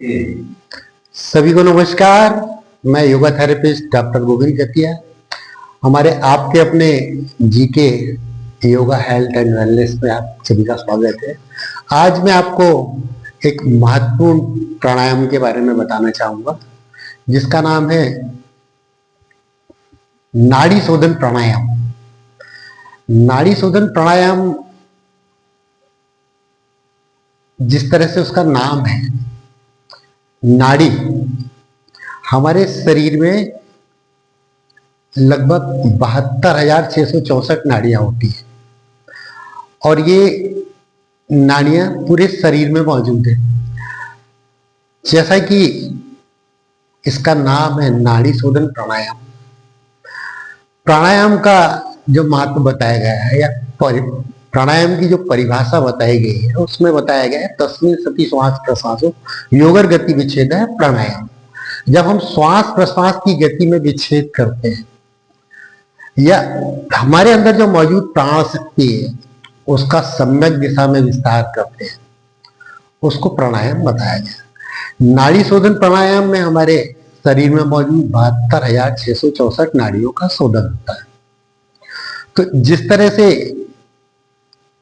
सभी को नमस्कार। मैं योगा थेरेपिस्ट डॉक्टर गोविंद जतिया। हमारे आपके अपने GK yoga health and wellness में आप सभी का स्वागत है। आज मैं आपको एक महत्वपूर्ण प्राणायाम के बारे में बताना चाहूंगा जिसका नाम है नाड़ी शोधन प्राणायाम। नाड़ी शोधन प्राणायाम जिस तरह से उसका नाम है, नाड़ी हमारे शरीर में लगभग 72,664 नाड़ियां होती हैं और ये नाड़ियां पूरे शरीर में मौजूद है। जैसा कि इसका नाम है नाड़ी शोधन प्राणायाम। प्राणायाम का जो महत्व बताया गया है या प्राणायाम की जो परिभाषा बताई गई है उसमें बताया गया है तस्मिन् सति श्वास प्रश्वासो योगर गति विच्छेद है प्राणायाम। जब हम श्वास प्रश्वास की गति में विच्छेद करते हैं या हमारे अंदर जो मौजूद प्राण शक्ति है उसका सम्यक दिशा में विस्तार करते हैं, उसको प्राणायाम बताया गया। नाड़ी शोधन प्राणायाम में हमारे शरीर में मौजूद 72,664 नाड़ियों का शोधन होता है। तो जिस तरह से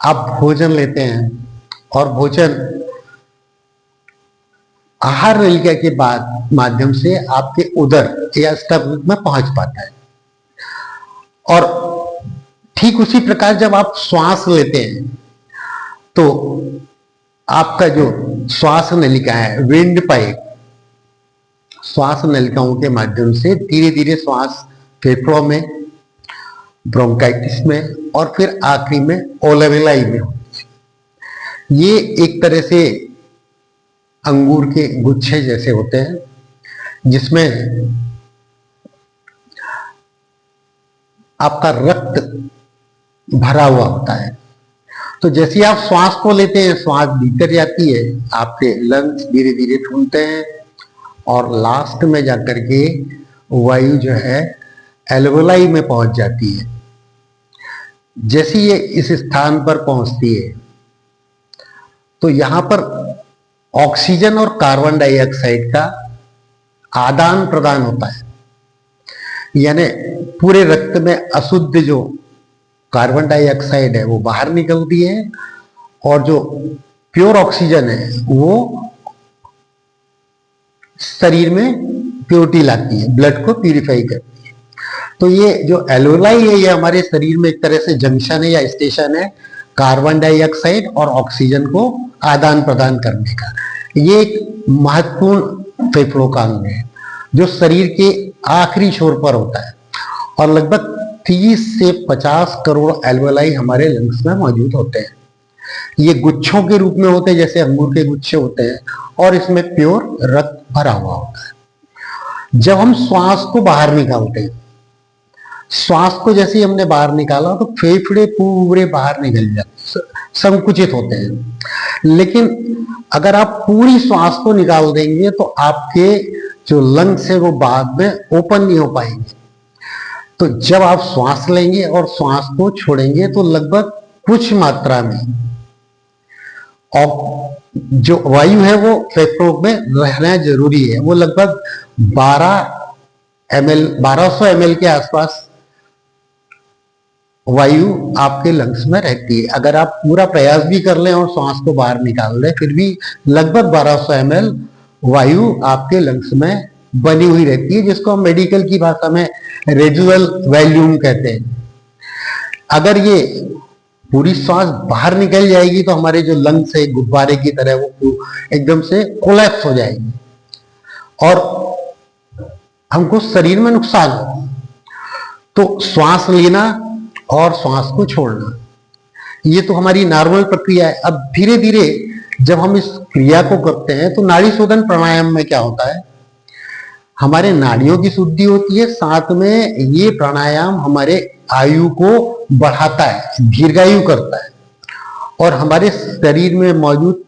आप भोजन लेते हैं और भोजन आहार नलिका के बाद माध्यम से आपके उदर या स्टमक में पहुंच पाता है, और ठीक उसी प्रकार जब आप श्वास लेते हैं तो आपका जो श्वास नलिका है, विंड पाइप, श्वास नलिकाओं के माध्यम से धीरे धीरे श्वास फेफड़ों में, ब्रोंकाइटिस में और फिर आखिरी में ओलेविलाई में होती है। ये एक तरह से अंगूर के गुच्छे जैसे होते हैं जिसमें आपका रक्त भरा हुआ होता है। तो जैसे आप श्वास को लेते हैं, श्वास भीतर जाती है, आपके लंग्स धीरे धीरे फूलते हैं और लास्ट में जाकर के वायु जो है एल्वेलाई में पहुंच जाती है। जैसे ये इस स्थान पर पहुंचती है तो यहां पर ऑक्सीजन और कार्बन डाइऑक्साइड का आदान प्रदान होता है, यानी पूरे रक्त में अशुद्ध जो कार्बन डाइऑक्साइड है वो बाहर निकलती है और जो प्योर ऑक्सीजन है वो शरीर में प्योरिटी लाती है, ब्लड को प्यूरिफाई करती है। तो ये जो एल्वेलाई है ये हमारे शरीर में एक तरह से जंक्शन है या स्टेशन है कार्बन डाइऑक्साइड और ऑक्सीजन को आदान प्रदान करने का। ये एक महत्वपूर्ण फेफड़ों का अंग है जो शरीर के आखिरी छोर पर होता है और लगभग 30 से 50 करोड़ एल्वेलाई हमारे लंग्स में मौजूद होते हैं। ये गुच्छों के रूप में होते हैं, जैसे अंगूर के गुच्छे होते हैं, और इसमें प्योर रक्त भरा हुआ होता है। जब हम श्वास को बाहर निकालते हैं, श्वास को जैसे ही हमने बाहर निकाला तो फेफड़े पूरे बाहर निकल जाते, संकुचित होते हैं। लेकिन अगर आप पूरी श्वास को निकाल देंगे तो आपके जो लंग्स है वो बाद में ओपन नहीं हो पाएंगे। तो जब आप श्वास लेंगे और श्वास को छोड़ेंगे तो लगभग कुछ मात्रा में और जो वायु है वो फेफड़ों में रहना जरूरी है। वो लगभग 1200 ml के आसपास वायु आपके लंग्स में रहती है। अगर आप पूरा प्रयास भी कर लें और श्वास को बाहर निकाल लें फिर भी लगभग 1200 ml वायु आपके लंग्स में बनी हुई रहती है, जिसको हम मेडिकल की भाषा में रेजुअल वॉल्यूम कहते हैं। अगर ये पूरी श्वास बाहर निकल जाएगी तो हमारे जो लंग्स है गुब्बारे की तरह वो एकदम से कोलैप्स हो जाएगी और हमको शरीर में नुकसान होगा। तो श्वास लेना और श्वास को छोड़ना ये तो हमारी नॉर्मल प्रक्रिया है। अब धीरे धीरे जब हम इस क्रिया को करते हैं तो नाड़ी शोधन प्राणायाम में क्या होता है, हमारे नाड़ियों की शुद्धि होती है, साथ में ये प्राणायाम हमारे आयु को बढ़ाता है, दीर्घायु करता है और हमारे शरीर में मौजूद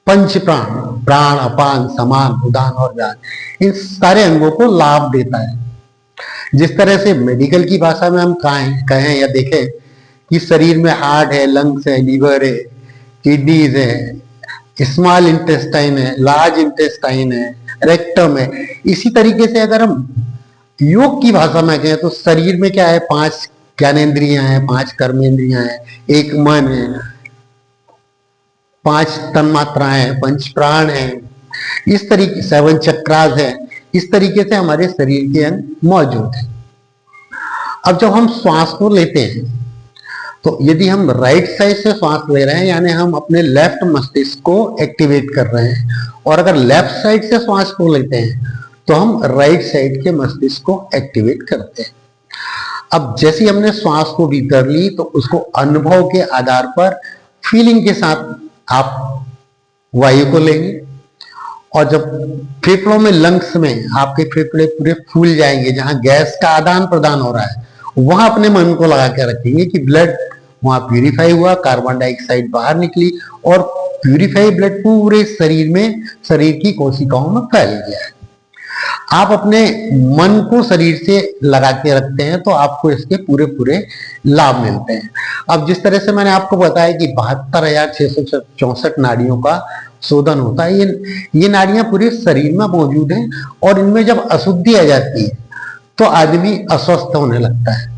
पंच प्राण, प्राण, अपान, समान, उदान और व्यान, इन सारे अंगों को लाभ देता है। जिस तरह से मेडिकल की भाषा में हम कहें या देखें कि शरीर में हार्ट है, लंग्स है, लीवर है, किडनीज है, स्मॉल इंटेस्टाइन है, लार्ज इंटेस्टाइन है, रेक्टम है। इसी तरीके से अगर हम योग की भाषा में कहें तो शरीर में क्या है, 5 ज्ञानेंद्रियां हैं, 5 कर्मेंद्रियां हैं, एक मन है, 5 तन्मात्राएं हैं, 5 प्राण हैं, इस तरीके 7 चक्रास है। इस तरीके से हमारे शरीर के अंग मौजूद है। अब जब हम श्वास को लेते हैं तो यदि हम राइट साइड से श्वास ले रहे हैं यानी हम अपने लेफ्ट मस्तिष्क को एक्टिवेट कर रहे हैं, और अगर लेफ्ट साइड से श्वास को लेते हैं तो हम राइट साइड के मस्तिष्क को एक्टिवेट करते हैं। अब जैसे हमने श्वास को भीतर ली तो उसको अनुभव के आधार पर फीलिंग के साथ आप वायु को लेंगे, और जब फेफड़ों में, लंग्स में आपके फेफड़े पूरे फूल जाएंगे, जहां गैस का आदान प्रदान हो रहा है, वहां अपने मन को लगा के रखेंगे कि ब्लड वहां प्यूरिफाई हुआ, कार्बन डाइऑक्साइड बाहर निकली, और प्यूरिफाई ब्लड पूरे शरीर में, शरीर की कोशिकाओं में फैल गया है। आप अपने मन को शरीर से लगा के रखते हैं तो आपको इसके पूरे पूरे लाभ मिलते हैं। अब जिस तरह से मैंने आपको बताया कि 72,664 नाड़ियों का शोधन होता है, ये नाड़ियां पूरे शरीर में मौजूद हैं, और इनमें जब अशुद्धि आ जाती है तो आदमी अस्वस्थ होने लगता है।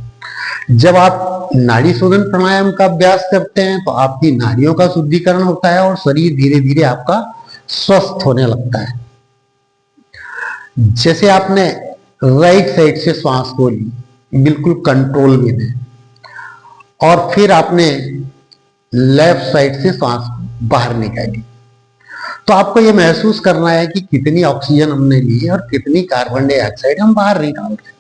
जब आप नाड़ी शोधन प्राणायाम का अभ्यास करते हैं तो आपकी नाड़ियों का शुद्धिकरण होता है और शरीर धीरे धीरे आपका स्वस्थ होने लगता है। जैसे आपने राइट साइड से श्वास को ली, बिल्कुल कंट्रोल में दें, और फिर आपने लेफ्ट साइड से श्वास बाहर निकाली, तो आपको यह महसूस करना है कि कितनी ऑक्सीजन हमने ली है और कितनी कार्बन डाइऑक्साइड हम बाहर निकाल रहे हैं।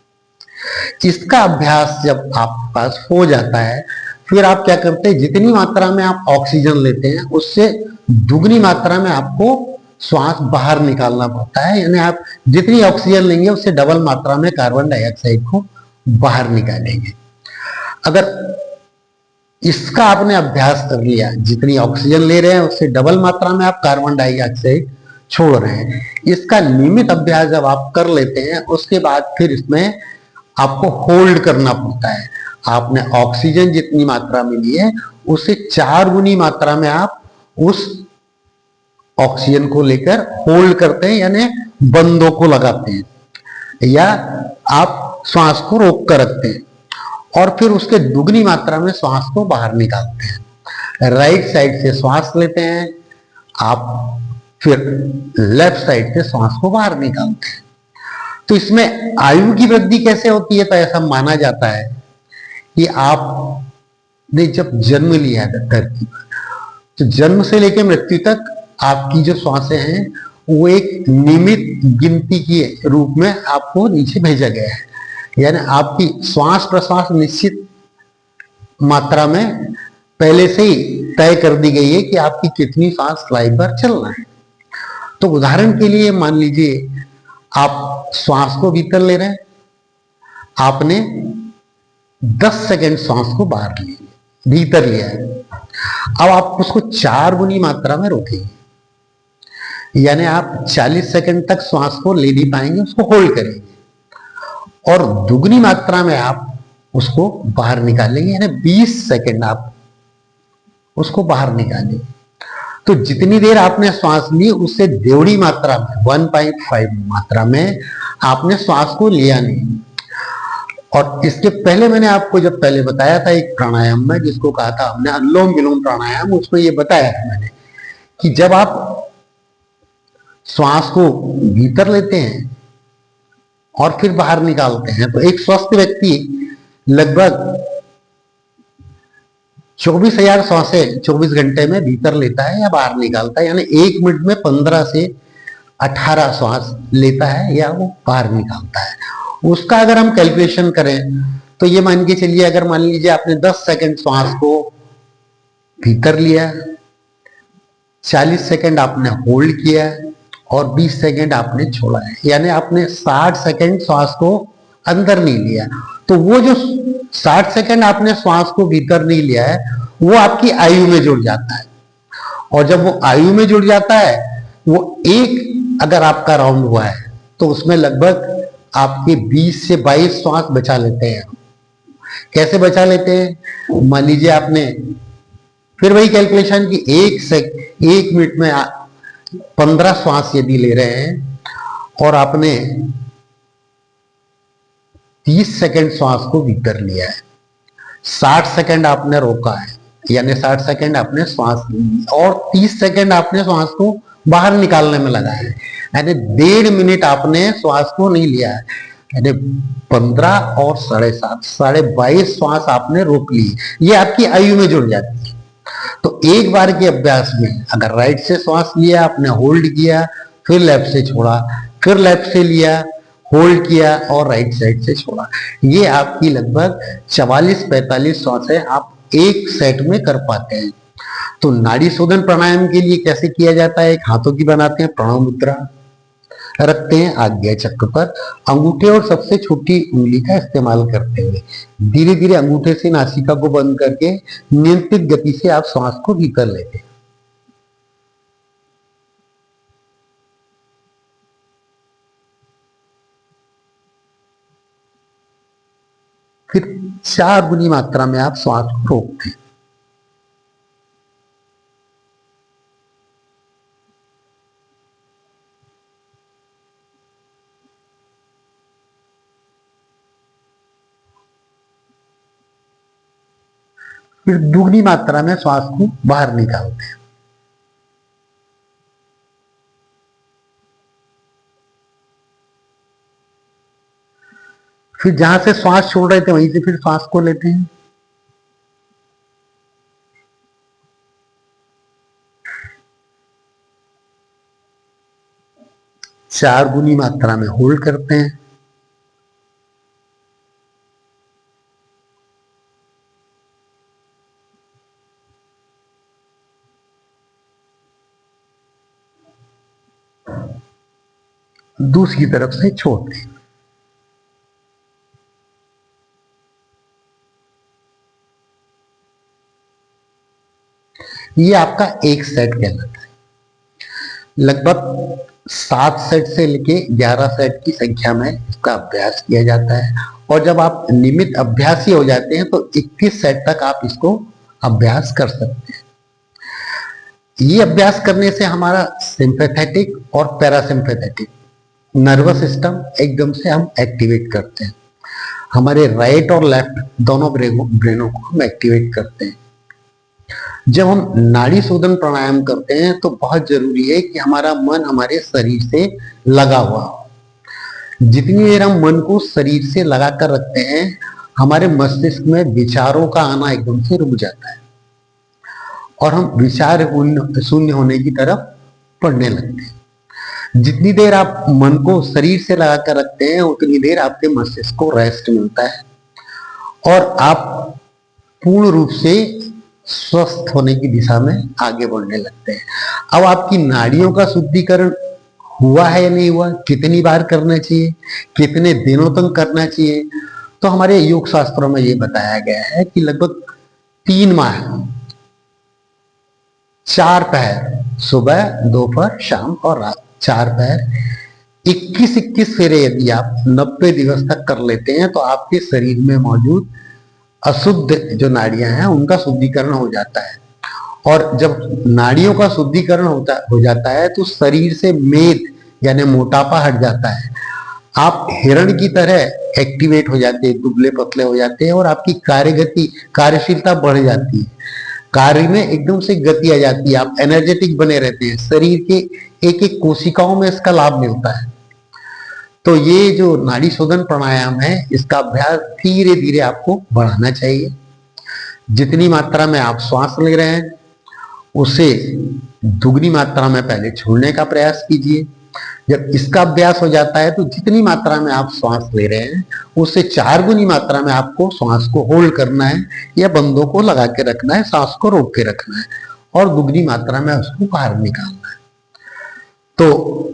इसका अभ्यास जब आपके पास हो जाता है, फिर आप क्या करते हैं, जितनी मात्रा में आप ऑक्सीजन लेते हैं उससे दुगनी मात्रा में आपको श्वास बाहर निकालना पड़ता है। यानी आप जितनी ऑक्सीजन लेंगे उससे डबल मात्रा में कार्बन डाइऑक्साइड को बाहर निकालेंगे। अगर इसका आपने अभ्यास कर लिया, जितनी ऑक्सीजन ले रहे हैं उससे डबल मात्रा में आप कार्बन डाइऑक्साइड छोड़ रहे हैं, इसका नियमित अभ्यास जब आप कर लेते हैं उसके बाद फिर इसमें आपको होल्ड करना पड़ता है। आपने ऑक्सीजन जितनी मात्रा में ली है उससे 4 गुनी मात्रा में आप उस ऑक्सीजन को लेकर होल्ड करते हैं, यानी बंदों को लगाते हैं, या आप श्वास को रोक कर रखते हैं, और फिर उसके दुगनी मात्रा में श्वास को बाहर निकालते हैं। राइट साइड से श्वास लेते हैं आप, फिर लेफ्ट साइड से श्वास को बाहर निकालते हैं। तो इसमें आयु की वृद्धि कैसे होती है, तो ऐसा माना जाता है कि आपने जब जन्म लिया है धरती पर, तो जन्म से लेकर मृत्यु तक आपकी जो श्वासें हैं वो एक नियमित गिनती के रूप में आपको नीचे भेजा गया है। यानी आपकी श्वास प्रश्वास निश्चित मात्रा में पहले से ही तय कर दी गई है कि आपकी कितनी श्वास लाइफ पर चलना है। तो उदाहरण के लिए मान लीजिए आप श्वास को भीतर ले रहे हैं, आपने 10 सेकंड श्वास को बाहर लिया, भीतर लिया है। अब आप उसको 4 गुनी मात्रा में रोकेंगे, यानी आप 40 सेकंड तक श्वास को ले नहीं पाएंगे, उसको होल्ड करेंगे, और दुगनी मात्रा में आप उसको बाहर निकालेंगे, यानी 20 सेकंड आप उसको बाहर निकालेंगे। तो जितनी देर आपने श्वास ली उससे देवड़ी मात्रा में 1.5 मात्रा में आपने श्वास को लिया नहीं। और इसके पहले मैंने आपको जब पहले बताया था एक प्राणायाम में, जिसको कहा था हमने अनुलोम विलोम प्राणायाम, उसमें ये बताया था मैंने कि जब आप श्वास को भीतर लेते हैं और फिर बाहर निकालते हैं तो एक स्वस्थ व्यक्ति लगभग 24,000 श्वासें 24 घंटे में भीतर लेता है या बाहर निकालता है, यानी 1 मिनट में 15 से 18 श्वास लेता है या वो बाहर निकालता है। उसका अगर हम कैलकुलेशन करें तो ये मान के चलिए, अगर मान लीजिए आपने 10 सेकंड श्वास को भीतर लिया, 40 सेकंड आपने होल्ड किया और 20 सेकंड आपने छोड़ा है, यानी आपने 60 सेकंड श्वास को अंदर नहीं लिया, तो वो जो 60 सेकंड आपने श्वास को भीतर नहीं लिया है वो आपकी आयु में जुड़ जाता है। और जब वो आयु में जुड़ जाता है, वो एक अगर आपका राउंड हुआ है तो उसमें लगभग आपके 20 से 22 श्वास बचा लेते हैं। कैसे बचा लेते हैं, मान लीजिए आपने फिर वही कैलकुलेशन कि 1 मिनट में 15 श्वास यदि ले रहे हैं और आपने 30 सेकंड श्वास को भीतर लिया है, 60 सेकंड आपने रोका है, यानी 60 सेकंड आपने श्वास ली और 30 सेकंड आपने श्वास को बाहर निकालने में लगाया है, यानी 1.5 मिनट आपने श्वास को नहीं लिया है, यानी 15 और 7.5 श्वास आपने रोक ली। ये आपकी आयु में जुड़ जाती है। तो एक बार के अभ्यास में अगर राइट से श्वास लिया, आपने होल्ड किया, फिर लेफ्ट से छोड़ा, फिर लेफ्ट से लिया, होल्ड किया और राइट साइड से छोड़ा, ये आपकी लगभग 44-45 श्वासें आप एक सेट में कर पाते हैं। तो नाड़ी शोधन प्राणायाम के लिए कैसे किया जाता है? एक हाथों की बनाते हैं, प्रणव मुद्रा रखते हैं आज्ञा चक्र पर, अंगूठे और सबसे छोटी उंगली का इस्तेमाल करते हुए धीरे धीरे अंगूठे से नासिका को बंद करके नियंत्रित गति से आप श्वास को भीतर लेते हैं। फिर 4 गुनी मात्रा में आप श्वास को रोकते हैं। फिर दुगनी मात्रा में श्वास को बाहर निकालते हैं। फिर जहां से श्वास छोड़ रहे थे वहीं से फिर श्वास को लेते हैं। चार गुनी मात्रा में होल्ड करते हैं। दूसरी तरफ से छोड़ते हैं। ये आपका एक सेट कहलाता है। लगभग 7 सेट से लेके 11 सेट की संख्या में इसका अभ्यास किया जाता है और जब आप नियमित अभ्यासी हो जाते हैं तो 21 सेट तक आप इसको अभ्यास कर सकते हैं। ये अभ्यास करने से हमारा सिंपैथेटिक और पैरासिम्पैथेटिक नर्वस सिस्टम एकदम से हम एक्टिवेट करते हैं। हमारे राइट और लेफ्ट दोनों ब्रेनों को हम एक्टिवेट करते हैं। जब हम नाड़ी शोधन प्राणायाम करते हैं तो बहुत जरूरी है कि हमारा मन हमारे शरीर से लगा हुआ हो। जितनी देर हम मन को शरीर से लगा कर रखते हैं, हमारे मस्तिष्क में विचारों का आना एकदम से रुक जाता है और हम विचार शून्य होने की तरफ बढ़ने लगते हैं। जितनी देर आप मन को शरीर से लगा कर रखते हैं उतनी देर आपके मस्तिष्क को रेस्ट मिलता है और आप पूर्ण रूप से स्वस्थ होने की दिशा में आगे बढ़ने लगते हैं। अब आपकी नाड़ियों का शुद्धिकरण हुआ है या नहीं हुआ, कितनी बार करना चाहिए, कितने दिनों तक करना चाहिए, तो हमारे योग शास्त्रों में ये बताया गया है कि लगभग 3 माह 4 पहर सुबह, दोपहर, शाम और रात 4 पहर 21-21 फेरे यदि आप 90 दिवस तक कर लेते हैं तो आपके शरीर में मौजूद अशुद्ध जो नाड़ियां हैं उनका शुद्धिकरण हो जाता है। और जब नाड़ियों का शुद्धिकरण हो जाता है तो शरीर से मेद यानी मोटापा हट जाता है। आप हिरण की तरह एक्टिवेट हो जाते हैं, दुबले पतले हो जाते हैं और आपकी कार्यशीलता बढ़ जाती है। कार्य में एकदम से गति आ जाती है, आप एनर्जेटिक बने रहते हैं। शरीर के एक एक कोशिकाओं में इसका लाभ मिलता है। तो ये जो नाड़ी शोधन प्राणायाम है इसका अभ्यास धीरे धीरे आपको बढ़ाना चाहिए। जितनी मात्रा में आप श्वास ले रहे हैं उसे दुगनी मात्रा में पहले छोड़ने का प्रयास कीजिए। जब इसका अभ्यास हो जाता है तो जितनी मात्रा में आप श्वास ले रहे हैं उससे 4 गुनी मात्रा में आपको श्वास को होल्ड करना है या बंदों को लगा के रखना है, सांस को रोक के रखना है और दुगनी मात्रा में उसको बाहर निकालना है। तो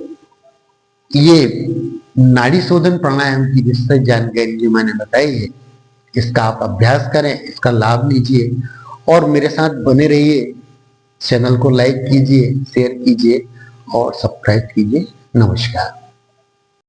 ये नाड़ी शोधन प्राणायाम की विस्तृत जानकारी जो मैंने बताई है इसका आप अभ्यास करें, इसका लाभ लीजिए और मेरे साथ बने रहिए। चैनल को लाइक कीजिए, शेयर कीजिए और सब्सक्राइब कीजिए। नमस्कार।